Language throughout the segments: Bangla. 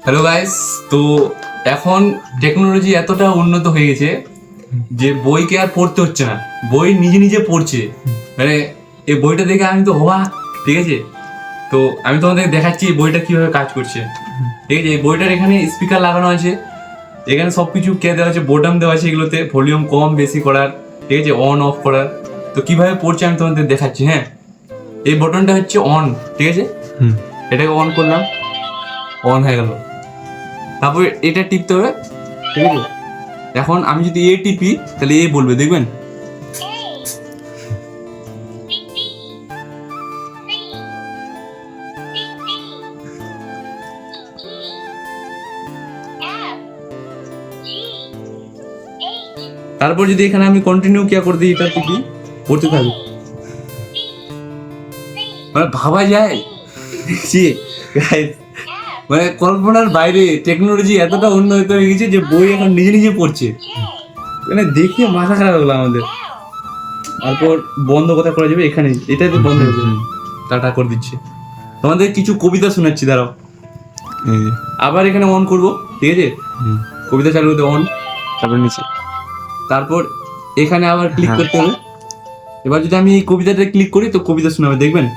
হ্যালো গাইস, তো এখন টেকনোলজি এতটা উন্নত হয়ে গেছে যে বইকে আর পড়তে হচ্ছে না, বই নিজে নিজে পড়ছে। মানে এই বইটা দেখে আমি তো অবাক, ঠিক আছে। তো আমি তোমাদের দেখাচ্ছি এই বইটা কিভাবে কাজ করছে, ঠিক আছে। এই বইটার এখানে স্পিকার লাগানো আছে, এখানে সবকিছু কে দেওয়া আছে, বোতাম দেওয়া আছে, এগুলোতে ভলিউম কম বেশি করার, ঠিক আছে, অন অফ করার। তো কিভাবে পড়ছে আমি তোমাদের দেখাচ্ছি। হ্যাঁ, এই বটনটা হচ্ছে অন, ঠিক আছে। এটাকে অন করলাম, অন হয়ে গেল। তারপর এটা টিপতে হবে, ঠিক আছে। এখন আমি যদি এ টিপি তাহলে এ বলবে, দেখবেন। তারপর যদি এখানে আমি কন্টিনিউ কিয়া করে দিই, এটা টিপি, পড়তে থাকবে। মানে ভাবা যায়, দেখছি guys, মানে কল্পনার বাইরে টেকনোলজি এতটা উন্নত হয়ে গেছে যে বই এখন নিজে নিজে পড়ছে। মানে দেখে মাথা খারাপ হলো আমাদের। তারপর বন্ধ কথা করা যাবে এখানে, এটাতে বন্ধ হয়ে যাবে। টাটা করে দিচ্ছে। তোমাদের কিছু কবিতা শোনাচ্ছি, দাঁড়াও। আবার এখানে অন করব, ঠিক আছে। কবিতা চালু করতে অন, তারপর নিচে, তারপর এখানে আবার ক্লিক করতে হবে। এবার যদি আমি এই কবিতাটা ক্লিক করি তো কবিতা শোনাবে, দেখবেন।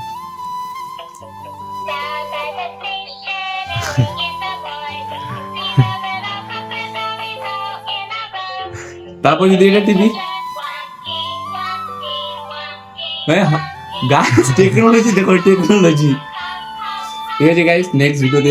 তারপর যদি এটা টিপি, গাইস টেকনোলজি দেখো, টেকনোলজি। ঠিক আছে গাইস, নেক্সট ভিডিও